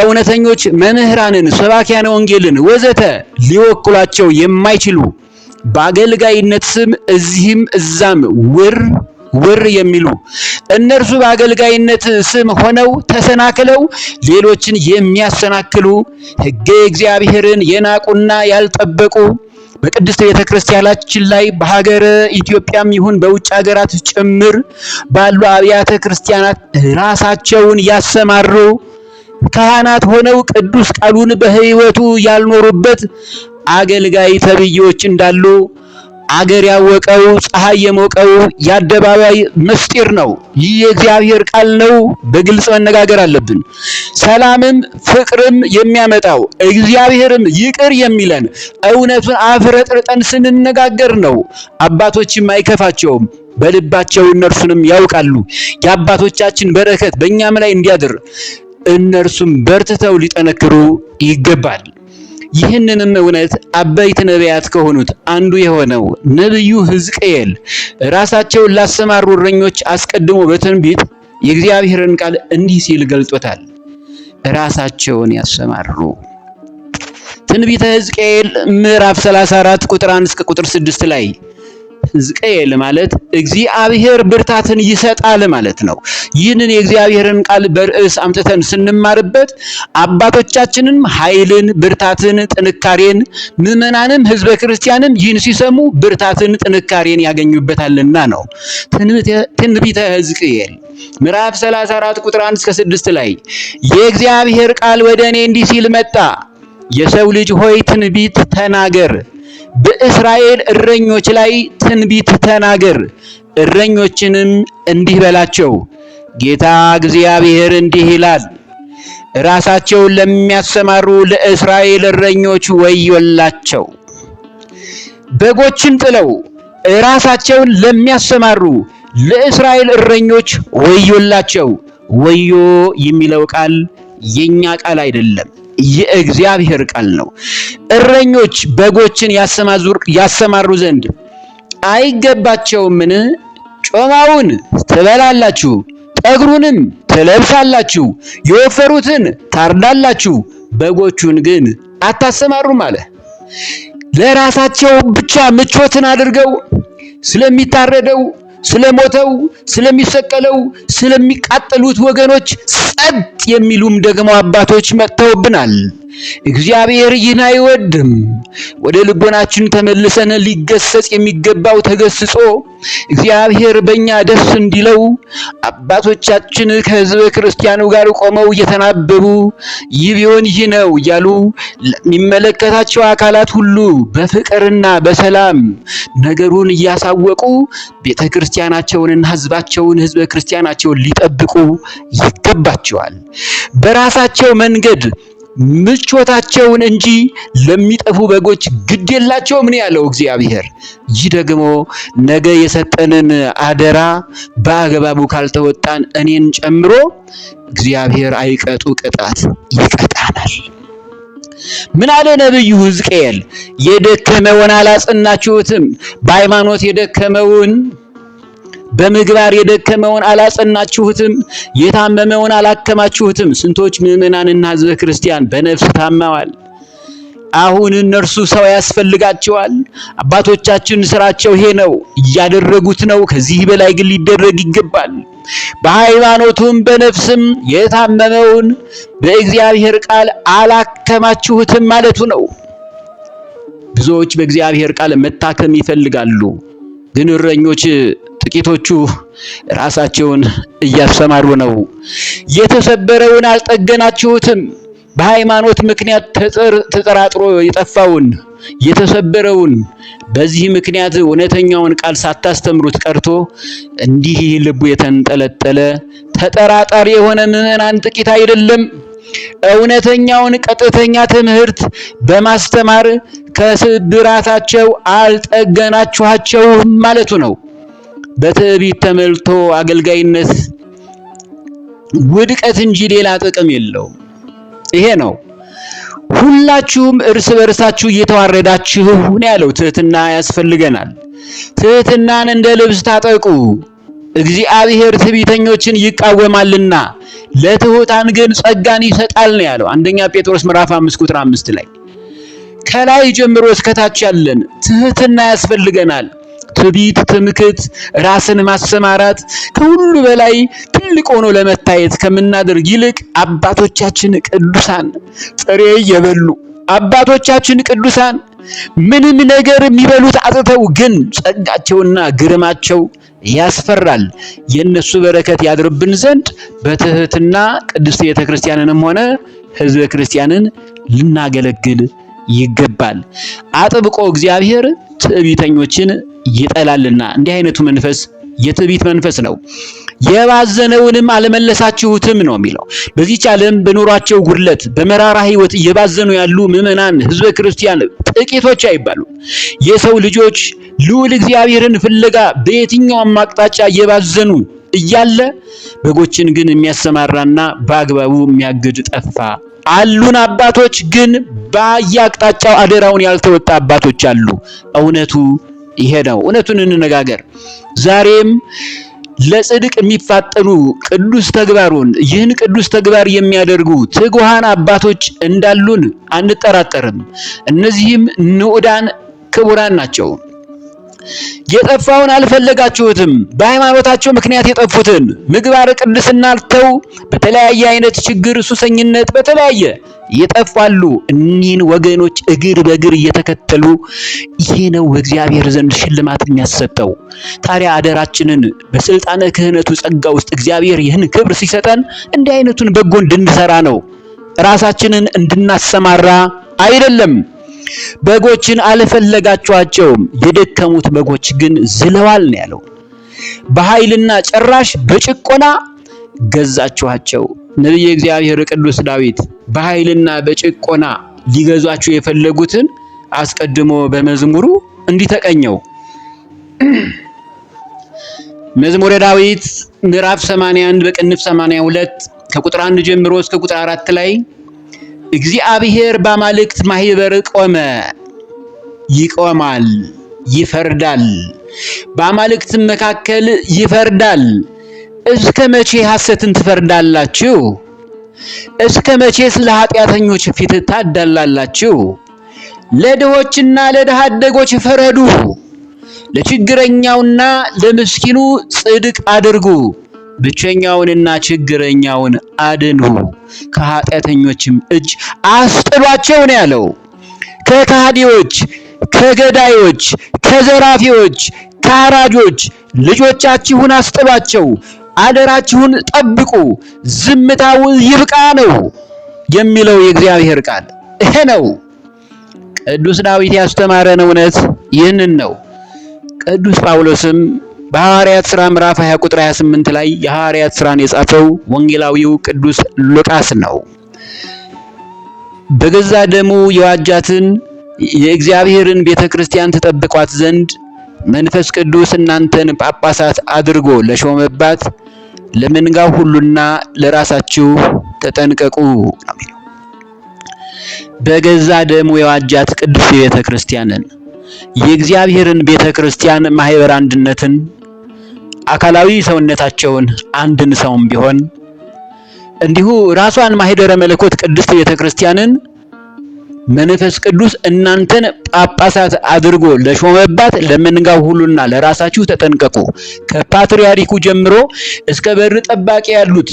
እውነተኞች መምህራንን፣ ሰባኪያነ ወንጌልን ወዘተ ሊወክሏቸው የማይችሉ በአገልጋይነት ስም እዚህም እዛም ውር የሚሉ እነርሱ በአገልጋይነት ስም ሆነው ተሰናክለው ሌሎችን የሚያሰናክሉ ሕገ እግዚአብሔርን የናቁና ያልጠበቁ በቅድስት ቤተ ክርስቲያናችን ላይ በሀገረ ኢትዮጵያም ይሁን በውጭ ሀገራት ጭምር ባሉ አብያተ ክርስቲያናት ራሳቸውን ያሰማሩ ካህናት ሆነው ቅዱስ ቃሉን በሕይወቱ ያልኖሩበት አገልጋይ ተብዮች እንዳሉ አገር ያወቀው ፀሐይ የሞቀው የአደባባይ ምስጢር ነው። ይህ የእግዚአብሔር ቃል ነው። በግልጽ መነጋገር አለብን። ሰላምም ፍቅርም የሚያመጣው እግዚአብሔርም ይቅር የሚለን እውነቱን አፍረጥርጠን ስንነጋገር ነው። አባቶችም አይከፋቸውም፣ በልባቸው እነርሱንም ያውቃሉ። የአባቶቻችን በረከት በእኛም ላይ እንዲያድር እነርሱም በርትተው ሊጠነክሩ ይገባል። ይህንንም እውነት አበይት ነቢያት ከሆኑት አንዱ የሆነው ነቢዩ ሕዝቅኤል ራሳቸውን ላሰማሩ እረኞች አስቀድሞ በትንቢት የእግዚአብሔርን ቃል እንዲህ ሲል ገልጦታል። ራሳቸውን ያሰማሩ። ትንቢተ ሕዝቅኤል ምዕራፍ 34 ቁጥር 1 እስከ ቁጥር 6 ላይ ሕዝቅኤል ማለት እግዚአብሔር ብርታትን ይሰጣል ማለት ነው። ይህንን የእግዚአብሔርን ቃል በርዕስ አምጥተን ስንማርበት አባቶቻችንም ኃይልን፣ ብርታትን፣ ጥንካሬን ምዕመናንም ሕዝበ ክርስቲያንም ይህን ሲሰሙ ብርታትን፣ ጥንካሬን ያገኙበታልና ነው። ትንቢተ ሕዝቅኤል ምዕራፍ 34 ቁጥር 1 እስከ 6 ላይ የእግዚአብሔር ቃል ወደ እኔ እንዲህ ሲል መጣ። የሰው ልጅ ሆይ ትንቢት ተናገር፣ በእስራኤል እረኞች ላይ ትንቢት ተናገር። እረኞችንም እንዲህ በላቸው፣ ጌታ እግዚአብሔር እንዲህ ይላል፣ ራሳቸውን ለሚያሰማሩ ለእስራኤል እረኞች ወዮላቸው። በጎችን ጥለው ራሳቸውን ለሚያሰማሩ ለእስራኤል እረኞች ወዮላቸው። ወዮ የሚለው ቃል የኛ ቃል አይደለም፣ የእግዚአብሔር ቃል ነው። እረኞች በጎችን ያሰማሩ ዘንድ አይገባቸውምን? ጮማውን ትበላላችሁ፣ ጠጉሩንም ትለብሳላችሁ፣ የወፈሩትን ታርዳላችሁ፣ በጎቹን ግን አታሰማሩም አለ። ለራሳቸው ብቻ ምቾትን አድርገው ስለሚታረደው፣ ስለሞተው፣ ስለሚሰቀለው፣ ስለሚቃጠሉት ወገኖች ጸጥ የሚሉም ደግሞ አባቶች መጥተውብናል። እግዚአብሔር ይህን አይወድም። ወደ ልቦናችን ተመልሰን ሊገሰጽ የሚገባው ተገስጾ እግዚአብሔር በእኛ ደስ እንዲለው አባቶቻችን ከሕዝበ ክርስቲያኑ ጋር ቆመው እየተናበቡ ይህ ቢሆን ይህ ነው እያሉ ለሚመለከታቸው አካላት ሁሉ በፍቅርና በሰላም ነገሩን እያሳወቁ ቤተ ክርስቲያናቸውንና ሕዝባቸውን ሕዝበ ክርስቲያናቸውን ሊጠብቁ ይገባቸዋል። በራሳቸው መንገድ ምቾታቸውን እንጂ ለሚጠፉ በጎች ግድ የላቸውም ነው ያለው እግዚአብሔር። ይህ ደግሞ ነገ የሰጠንን አደራ በአግባቡ ካልተወጣን እኔን ጨምሮ እግዚአብሔር አይቀጡ ቅጣት ይቀጣናል። ምን አለ ነብዩ ሕዝቅኤል? የደከመውን አላጸናችሁትም፣ በሃይማኖት የደከመውን በምግባር የደከመውን አላጸናችሁትም፣ የታመመውን አላከማችሁትም። ስንቶች ምዕመናንና ሕዝበ ክርስቲያን በነፍስ ታመዋል። አሁን እነርሱ ሰው ያስፈልጋቸዋል። አባቶቻችን ስራቸው ይሄ ነው፣ እያደረጉት ነው። ከዚህ በላይ ግን ሊደረግ ይገባል። በሃይማኖቱም በነፍስም የታመመውን በእግዚአብሔር ቃል አላከማችሁትም ማለቱ ነው። ብዙዎች በእግዚአብሔር ቃል መታከም ይፈልጋሉ፣ ግን እረኞች ጥቂቶቹ ራሳቸውን እያሰማሩ ነው። የተሰበረውን አልጠገናችሁትም። በሃይማኖት ምክንያት ተጠራጥሮ የጠፋውን የተሰበረውን በዚህ ምክንያት እውነተኛውን ቃል ሳታስተምሩት ቀርቶ እንዲህ ልቡ የተንጠለጠለ ተጠራጣሪ የሆነ ምዕመናን ጥቂት አይደለም። እውነተኛውን ቀጥተኛ ትምህርት በማስተማር ከስብራታቸው አልጠገናችኋቸውም ማለቱ ነው። በትዕቢት ተሞልቶ አገልጋይነት ውድቀት እንጂ ሌላ ጥቅም የለውም። ይሄ ነው። ሁላችሁም እርስ በርሳችሁ እየተዋረዳችሁ ነው ያለው። ትህትና ያስፈልገናል። ትህትናን እንደ ልብስ ታጠቁ፣ እግዚአብሔር ትዕቢተኞችን ይቃወማልና ለትሑታን ግን ጸጋን ይሰጣል ነው ያለው። አንደኛ ጴጥሮስ ምዕራፍ 5 ቁጥር 5 ላይ ከላይ ጀምሮ እስከታች ያለን ትህትና ያስፈልገናል። ትዕቢት፣ ትምክህት፣ ራስን ማሰማራት ከሁሉ በላይ ትልቅ ሆኖ ለመታየት ከምናደርግ ይልቅ አባቶቻችን ቅዱሳን ጥሬ እየበሉ አባቶቻችን ቅዱሳን ምንም ነገር የሚበሉት አጥተው ግን ጸጋቸውና ግርማቸው ያስፈራል። የነሱ በረከት ያድርብን ዘንድ በትህትና ቅድስት ቤተክርስቲያንንም ሆነ ሕዝበ ክርስቲያንን ልናገለግል ይገባል። አጥብቆ እግዚአብሔር ትዕቢተኞችን ይጠላልና እንዲህ አይነቱ መንፈስ የትዕቢት መንፈስ ነው። የባዘነውንም አልመለሳችሁትም ነው የሚለው። በዚህች ዓለም በኑሯቸው ጉድለት በመራራ ሕይወት እየባዘኑ ያሉ ምዕመናን ሕዝበ ክርስቲያን ጥቂቶች አይባሉ። የሰው ልጆች ልዑል እግዚአብሔርን ፍለጋ በየትኛውም አቅጣጫ እየባዘኑ እያለ በጎችን ግን የሚያሰማራና በአግባቡ የሚያግድ ጠፋ። አሉን አባቶች ግን በየአቅጣጫው አደራውን ያልተወጣ አባቶች አሉ። እውነቱ ይሄ ነው። እውነቱን እንነጋገር። ዛሬም ለጽድቅ የሚፋጠኑ ቅዱስ ተግባሩን ይህን ቅዱስ ተግባር የሚያደርጉ ትጉሃን አባቶች እንዳሉን አንጠራጠርም። እነዚህም ንዑዳን ክቡራን ናቸው። የጠፋውን አልፈለጋችሁትም። በሃይማኖታቸው ምክንያት የጠፉትን ምግባር ቅድስና አልተው በተለያየ አይነት ችግር፣ ሱሰኝነት በተለያየ ይጠፋሉ። እኒህን ወገኖች እግር በእግር እየተከተሉ ይሄ ነው በእግዚአብሔር ዘንድ ሽልማት የሚያሰጠው። ታዲያ አደራችንን በስልጣነ ክህነቱ ጸጋ ውስጥ እግዚአብሔር ይህን ክብር ሲሰጠን እንዲህ አይነቱን በጎ እንድንሰራ ነው፣ ራሳችንን እንድናሰማራ አይደለም። በጎችን አልፈለጋችኋቸውም፣ የደከሙት በጎች ግን ዝለዋል ነው ያለው። በኃይልና ጭራሽ በጭቆና ገዛችኋቸው። ነቢየ እግዚአብሔር ቅዱስ ዳዊት በኃይልና በጭቆና ሊገዟቸው የፈለጉትን አስቀድሞ በመዝሙሩ እንዲህ ተቀኘው። መዝሙረ ዳዊት ምዕራፍ 81 በቅንፍ 82 ከቁጥር 1 ጀምሮ እስከ ቁጥር 4 ላይ እግዚአብሔር በአማልክት ማህበር ቆመ፣ ይቆማል፣ ይፈርዳል፣ በአማልክት መካከል ይፈርዳል። እስከ መቼ ሐሰትን ትፈርዳላችሁ? እስከ መቼስ ለኃጢአተኞች ፊት ታዳላላችሁ? ለድሆችና ለድሃ አደጎች ፍረዱ፣ ለችግረኛውና ለምስኪኑ ጽድቅ አድርጉ፣ ብቸኛውንና ችግረኛውን አድኑ፣ ከኃጢአተኞችም እጅ አስጥሏቸው ነው ያለው። ከካህዲዎች፣ ከገዳዮች፣ ከዘራፊዎች፣ ከአራጆች ልጆቻችሁን አስጥሏቸው፣ አደራችሁን ጠብቁ፣ ዝምታው ይብቃ ነው የሚለው የእግዚአብሔር ቃል። ይሄ ነው ቅዱስ ዳዊት ያስተማረን እውነት ይህንን ነው። ቅዱስ ጳውሎስም በሐዋርያት ሥራ ምዕራፍ 20 ቁጥር 28 ላይ የሐዋርያት ሥራን የጻፈው ወንጌላዊው ቅዱስ ሉቃስ ነው። በገዛ ደሙ የዋጃትን የእግዚአብሔርን ቤተክርስቲያን ተጠብቋት ዘንድ መንፈስ ቅዱስ እናንተን ጳጳሳት አድርጎ ለሾመባት ለመንጋው ሁሉና ለራሳችሁ ተጠንቀቁ። በገዛ ደሙ የዋጃት ቅዱስ ቤተክርስቲያንን የእግዚአብሔርን ቤተክርስቲያን ማህበር አንድነትን አካላዊ ሰውነታቸውን አንድን ሰውም ቢሆን እንዲሁ ራሷን ማህደረ መለኮት ቅድስት ቤተክርስቲያንን መንፈስ ቅዱስ እናንተን ጳጳሳት አድርጎ ለሾመባት ለመንጋው ሁሉና ለራሳችሁ ተጠንቀቁ። ከፓትርያርኩ ጀምሮ እስከ በር ጠባቂ ያሉት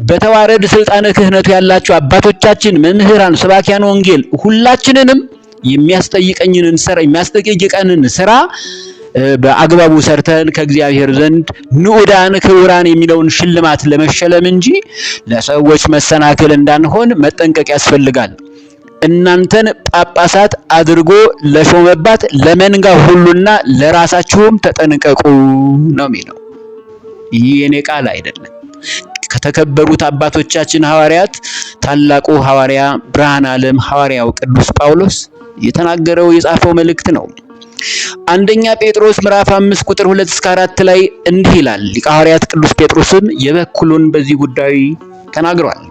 በተዋረድ ስልጣነ ክህነቱ ያላችሁ አባቶቻችን፣ መምህራን፣ ሰባኪያን ወንጌል ሁላችንንም የሚያስጠይቀንን ስራ በአግባቡ ሰርተን ከእግዚአብሔር ዘንድ ንዑዳን ክቡራን የሚለውን ሽልማት ለመሸለም እንጂ ለሰዎች መሰናክል እንዳንሆን መጠንቀቅ ያስፈልጋል። እናንተን ጳጳሳት አድርጎ ለሾመባት ለመንጋው ሁሉና ለራሳችሁም ተጠንቀቁ ነው የሚለው። ይህ የኔ ቃል አይደለም። ከተከበሩት አባቶቻችን ሐዋርያት ታላቁ ሐዋርያ ብርሃነ ዓለም ሐዋርያው ቅዱስ ጳውሎስ የተናገረው የጻፈው መልእክት ነው። አንደኛ ጴጥሮስ ምዕራፍ 5 ቁጥር 2 እስከ 4 ላይ እንዲህ ይላል። ሊቀ ሐዋርያት ቅዱስ ጴጥሮስም የበኩሉን በዚህ ጉዳይ ተናግሯል።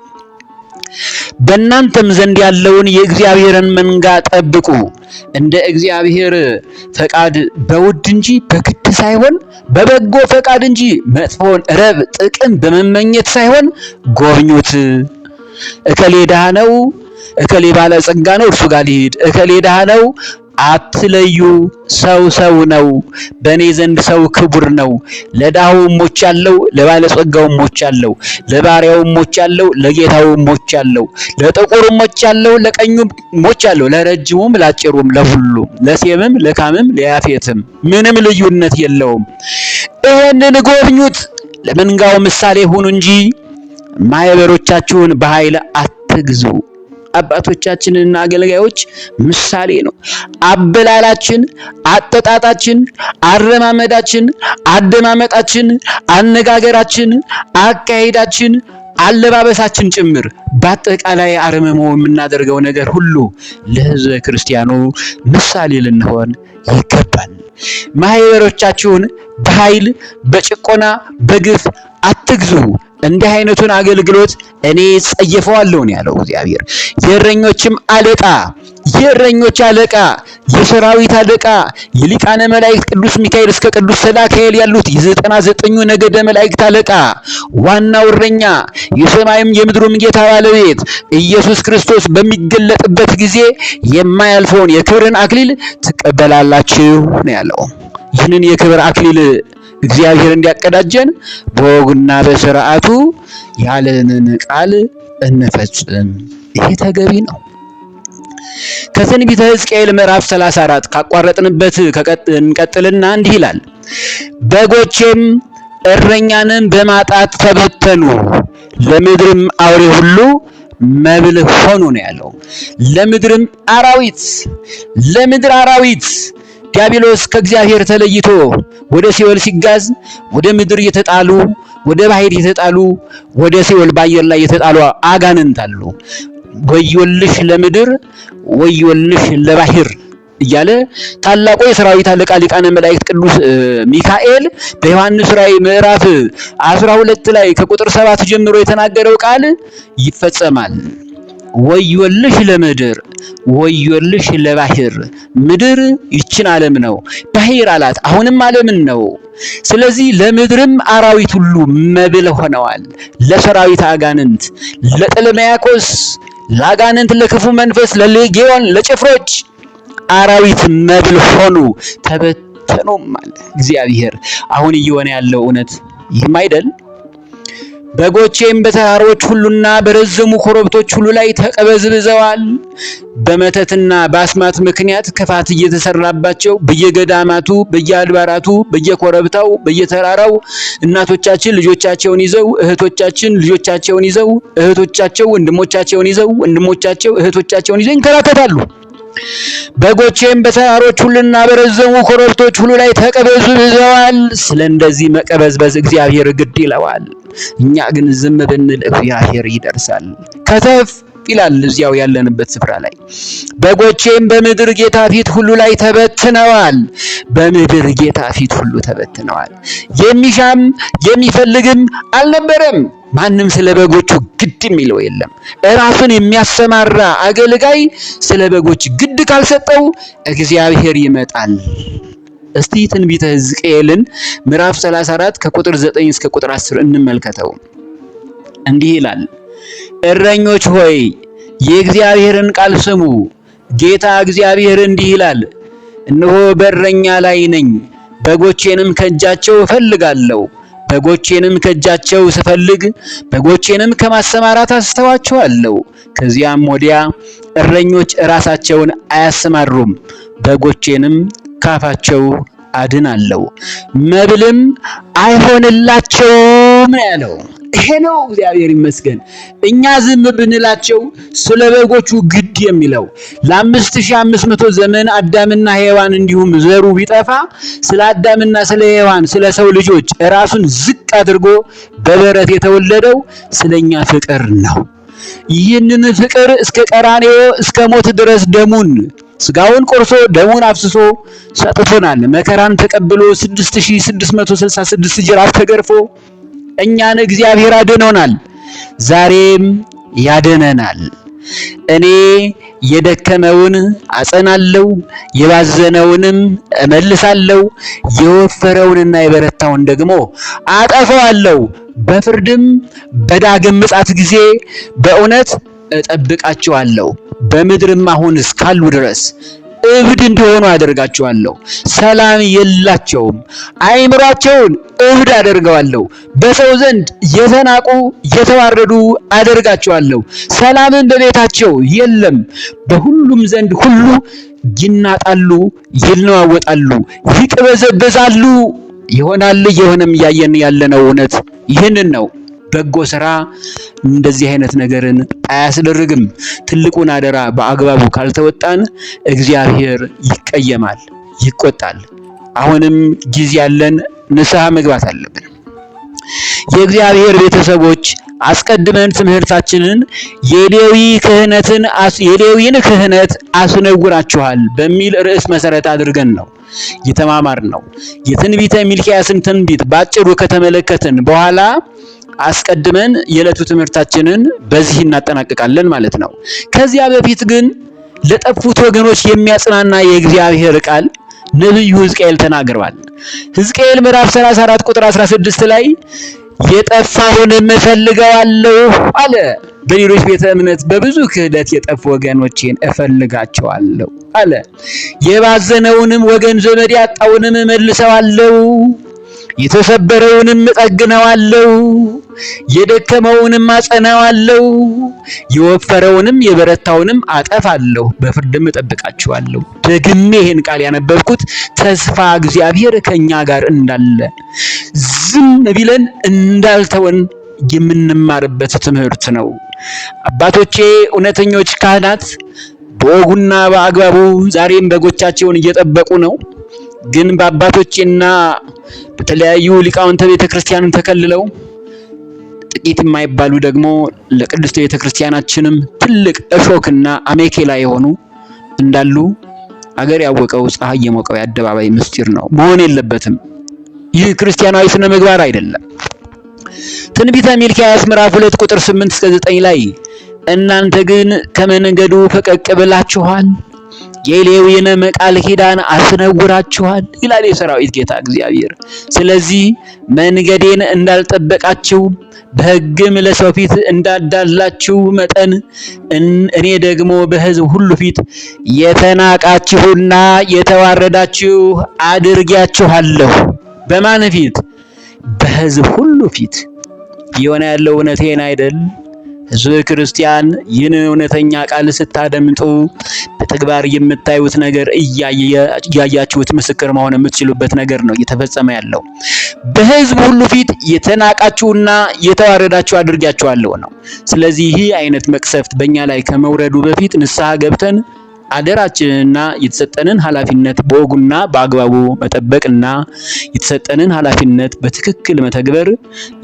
በእናንተም ዘንድ ያለውን የእግዚአብሔርን መንጋ ጠብቁ፣ እንደ እግዚአብሔር ፈቃድ በውድ እንጂ በግድ ሳይሆን በበጎ ፈቃድ እንጂ መጥፎን ረብ ጥቅም በመመኘት ሳይሆን ጎብኙት። እከሌ ድሃ ነው፣ እከሌ ባለጸጋ ነው፣ እርሱ ጋር ሊሄድ፣ እከሌ ድሃ ነው አትለዩ። ሰው ነው። በእኔ ዘንድ ሰው ክቡር ነው። ለድሃውም ሞቻለሁ፣ ለባለጸጋውም ሞቻለሁ፣ ለባሪያውም ሞቻለሁ፣ ለጌታውም ሞቻለሁ፣ ለጥቁሩም ሞቻለሁ፣ ለቀኙም ሞቻለሁ፣ ለረጅሙም ለአጭሩም፣ ለሁሉም፣ ለሴምም ለካምም ለያፌትም ምንም ልዩነት የለውም። ይህንን ጎብኙት፣ ለመንጋው ምሳሌ ሁኑ እንጂ ማህበሮቻችሁን በኃይል አትግዙ። አባቶቻችንና አገልጋዮች ምሳሌ ነው። አበላላችን፣ አጠጣጣችን፣ አረማመዳችን፣ አደማመጣችን፣ አነጋገራችን፣ አካሄዳችን፣ አለባበሳችን ጭምር በአጠቃላይ አርምሞ የምናደርገው ነገር ሁሉ ለሕዝበ ክርስቲያኑ ምሳሌ ልንሆን ይገባል። ማህበሮቻችሁን በኃይል በጭቆና በግፍ አትግዙ። እንዲህ አይነቱን አገልግሎት እኔ ጸየፈዋለሁ ነው ያለው እግዚአብሔር። የእረኞችም አለቃ፣ የእረኞች አለቃ፣ የሰራዊት አለቃ፣ የሊቃነ መላእክት ቅዱስ ሚካኤል እስከ ቅዱስ ሰላካኤል ያሉት የ99ኙ ነገደ መላእክት አለቃ፣ ዋናው እረኛ፣ የሰማይም የምድሩም ጌታ ባለቤት ኢየሱስ ክርስቶስ በሚገለጥበት ጊዜ የማያልፈውን የክብርን አክሊል ትቀበላላችሁ ነው ያለው። ይህንን የክብር አክሊል እግዚአብሔር እንዲያቀዳጀን በወጉና በሥርዓቱ ያለንን ቃል እንፈጽም። ይሄ ተገቢ ነው። ከትንቢተ ሕዝቅኤል ምዕራፍ 34 ካቋረጥንበት እንቀጥልና እንዲህ ይላል። በጎቼም እረኛንም በማጣት ተበተኑ፣ ለምድርም አውሬ ሁሉ መብል ሆኑ ነው ያለው። ለምድርም አራዊት፣ ለምድር አራዊት ዲያብሎስ ከእግዚአብሔር ተለይቶ ወደ ሲኦል ሲጋዝ ወደ ምድር የተጣሉ፣ ወደ ባህር የተጣሉ፣ ወደ ሲኦል በአየር ላይ የተጣሉ አጋንንት አሉ። ወዮልሽ ለምድር፣ ወዮልሽ ለባህር እያለ ታላቁ የሰራዊት አለቃ ሊቃነ መላእክት ቅዱስ ሚካኤል በዮሐንስ ራእይ ምዕራፍ 12 ላይ ከቁጥር 7 ጀምሮ የተናገረው ቃል ይፈጸማል። ወዮልሽ ለምድር፣ ወዮልሽ ለባህር። ምድር ይችን ዓለም ነው፣ ባህር አላት አሁንም ዓለምን ነው። ስለዚህ ለምድርም አራዊት ሁሉ መብል ሆነዋል። ለሰራዊት አጋንንት፣ ለጥልመያኮስ፣ ለአጋንንት፣ ለክፉ መንፈስ፣ ለሌጊዮን፣ ለጭፍሮች አራዊት መብል ሆኑ፣ ተበተኑም አለ እግዚአብሔር። አሁን እየሆነ ያለው እውነት ይህም አይደል? በጎቼም በተራሮች ሁሉና በረዘሙ ኮረብቶች ሁሉ ላይ ተቀበዝብዘዋል። በመተትና በአስማት ምክንያት ክፋት እየተሰራባቸው በየገዳማቱ፣ በየአድባራቱ፣ በየኮረብታው፣ በየተራራው እናቶቻችን ልጆቻቸውን ይዘው፣ እህቶቻችን ልጆቻቸውን ይዘው፣ እህቶቻቸው ወንድሞቻቸውን ይዘው፣ ወንድሞቻቸው እህቶቻቸውን ይዘው ይንከራተታሉ። በጎቼም በተራሮች ሁሉና በረዘሙ ኮረብቶች ሁሉ ላይ ተቀበዝብዘዋል። ስለ እንደዚህ መቀበዝበዝ እግዚአብሔር ግድ ይለዋል። እኛ ግን ዝም ብንል እግዚአብሔር ይደርሳል። ከተፍ ይላል እዚያው ያለንበት ስፍራ ላይ። በጎቼም በምድር ጌታ ፊት ሁሉ ላይ ተበትነዋል። በምድር ጌታ ፊት ሁሉ ተበትነዋል። የሚሻም የሚፈልግም አልነበረም። ማንም ስለ በጎቹ ግድ የሚለው የለም። ራሱን የሚያሰማራ አገልጋይ ስለ በጎች ግድ ካልሰጠው እግዚአብሔር ይመጣል። እስቲ ትንቢተ ሕዝቅኤልን ምዕራፍ 34 ከቁጥር 9 እስከ ቁጥር 10 እንመልከተው። እንዲህ ይላል፣ እረኞች ሆይ የእግዚአብሔርን ቃል ስሙ። ጌታ እግዚአብሔር እንዲህ ይላል፣ እነሆ በእረኛ ላይ ነኝ፣ በጎቼንም ከእጃቸው እፈልጋለሁ። በጎቼንም ከእጃቸው ስፈልግ በጎቼንም ከማሰማራት አስተዋቸዋለሁ። ከዚያም ወዲያ እረኞች ራሳቸውን አያሰማሩም፣ በጎቼንም ካፋቸው አድናለሁ፣ መብልም አይሆንላቸውም ያለው ይሄ ነው። እግዚአብሔር ይመስገን። እኛ ዝም ብንላቸው ስለ በጎቹ ግድ የሚለው ለ5500 ዘመን አዳምና ሔዋን እንዲሁም ዘሩ ቢጠፋ ስለ አዳምና ስለ ሔዋን ስለ ሰው ልጆች ራሱን ዝቅ አድርጎ በበረት የተወለደው ስለኛ ፍቅር ነው። ይህንን ፍቅር እስከ ቀራንዮ እስከ ሞት ድረስ ደሙን ስጋውን ቆርሶ ደሙን አፍስሶ ሰጥቶናል። መከራን ተቀብሎ 6666 ጅራፍ ተገርፎ እኛን እግዚአብሔር አድኖናል። ዛሬም ያድነናል። እኔ የደከመውን አጸናለሁ፣ የባዘነውንም እመልሳለሁ፣ የወፈረውንና የበረታውን ደግሞ አጠፋዋለሁ። በፍርድም በዳግም ምጽአት ጊዜ በእውነት እጠብቃቸዋለሁ። በምድርም አሁን እስካሉ ድረስ እብድ እንዲሆኑ አደርጋቸዋለሁ። ሰላም የላቸውም። አእምሯቸውን እብድ አደርገዋለሁ። በሰው ዘንድ የተናቁ የተዋረዱ አደርጋቸዋለሁ። ሰላምን በቤታቸው የለም። በሁሉም ዘንድ ሁሉ ይናጣሉ፣ ይለዋወጣሉ፣ ይቅበዘበዛሉ። ይሆናል እየሆነም እያየን ያለነው እውነት ይህንን ነው። በጎ ስራ እንደዚህ አይነት ነገርን አያስደርግም። ትልቁን አደራ በአግባቡ ካልተወጣን እግዚአብሔር ይቀየማል፣ ይቆጣል። አሁንም ጊዜ ያለን ንስሐ መግባት አለብን። የእግዚአብሔር ቤተሰቦች አስቀድመን ትምህርታችንን የሌዊን ክህነት አስነውራችኋል በሚል ርዕስ መሰረት አድርገን ነው የተማማር ነው። የትንቢተ ሚልክያስን ትንቢት ባጭሩ ከተመለከትን በኋላ አስቀድመን የዕለቱ ትምህርታችንን በዚህ እናጠናቅቃለን ማለት ነው። ከዚያ በፊት ግን ለጠፉት ወገኖች የሚያጽናና የእግዚአብሔር ቃል ነብዩ ሕዝቅኤል ተናግሯል። ሕዝቅኤል ምዕራፍ 34 ቁጥር 16 ላይ የጠፋውንም እፈልገዋለሁ አለ። በሌሎች ቤተ እምነት በብዙ ክህደት የጠፉ ወገኖቼን እፈልጋቸዋለሁ አለ። የባዘነውንም ወገን ዘመድ ያጣውንም እመልሰዋለሁ፣ የተሰበረውንም እጠግነዋለሁ፣ የደከመውንም አጸናዋለሁ፣ የወፈረውንም የበረታውንም አጠፋለሁ፣ በፍርድም እጠብቃቸዋለሁ። ደግሜ ይህን ቃል ያነበብኩት ተስፋ እግዚአብሔር ከኛ ጋር እንዳለ ዝም ቢለን እንዳልተወን የምንማርበት ትምህርት ነው። አባቶቼ እውነተኞች ካህናት በወጉና በአግባቡ ዛሬም በጎቻቸውን እየጠበቁ ነው። ግን በአባቶቼና በተለያዩ ሊቃውንተ ቤተክርስቲያን ተከልለው ጥቂት የማይባሉ ደግሞ ለቅድስት ቤተክርስቲያናችንም ትልቅ እሾክና አሜኬላ የሆኑ እንዳሉ አገር ያወቀው ፀሐይ የሞቀው የአደባባይ ምስጢር ነው። መሆን የለበትም። ይህ ክርስቲያናዊ ስነ ምግባር አይደለም። ትንቢተ ሚልክያስ ምዕራፍ 2 ቁጥር 8 እስከ 9 ላይ እናንተ ግን ከመንገዱ ፈቀቅ ብላችኋል፣ የሌዊንም ቃል ኪዳን አስነውራችኋል ይላል የሰራዊት ጌታ እግዚአብሔር። ስለዚህ መንገዴን እንዳልጠበቃችሁ በሕግም ለሰው ፊት እንዳዳላችሁ መጠን እኔ ደግሞ በሕዝብ ሁሉ ፊት የተናቃችሁና የተዋረዳችሁ አድርጊያችኋለሁ። በማን ፊት? በሕዝብ ሁሉ ፊት። የሆነ ያለው እውነቴን አይደል? ሕዝበ ክርስቲያን ይህን እውነተኛ ቃል ስታደምጡ በተግባር የምታዩት ነገር እያያችሁት ምስክር መሆን የምትችሉበት ነገር ነው እየተፈጸመ ያለው። በሕዝብ ሁሉ ፊት የተናቃችሁና የተዋረዳችሁ አድርጊያችኋለሁ ነው። ስለዚህ ይህ አይነት መቅሰፍት በእኛ ላይ ከመውረዱ በፊት ንስሐ ገብተን አደራችንና የተሰጠንን ኃላፊነት በወጉና በአግባቡ መጠበቅና የተሰጠንን ኃላፊነት በትክክል መተግበር፣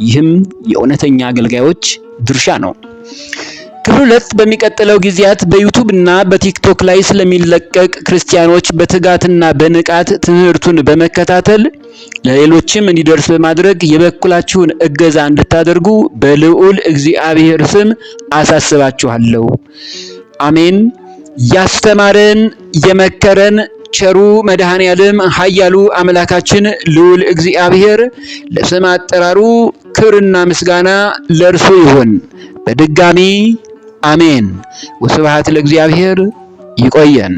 ይህም የእውነተኛ አገልጋዮች ድርሻ ነው። ክፍል 2 በሚቀጥለው ጊዜያት በዩቲዩብ እና በቲክቶክ ላይ ስለሚለቀቅ ክርስቲያኖች በትጋትና በንቃት ትምህርቱን በመከታተል ለሌሎችም እንዲደርስ በማድረግ የበኩላችሁን እገዛ እንድታደርጉ በልዑል እግዚአብሔር ስም አሳስባችኋለሁ። አሜን። ያስተማረን የመከረን ቸሩ መድኃኔዓለም ኃያሉ አምላካችን ልዑል እግዚአብሔር ለስም አጠራሩ ክብርና ምስጋና ለእርሱ ይሁን። በድጋሚ አሜን። ወስብሐት ለእግዚአብሔር። ይቆየን።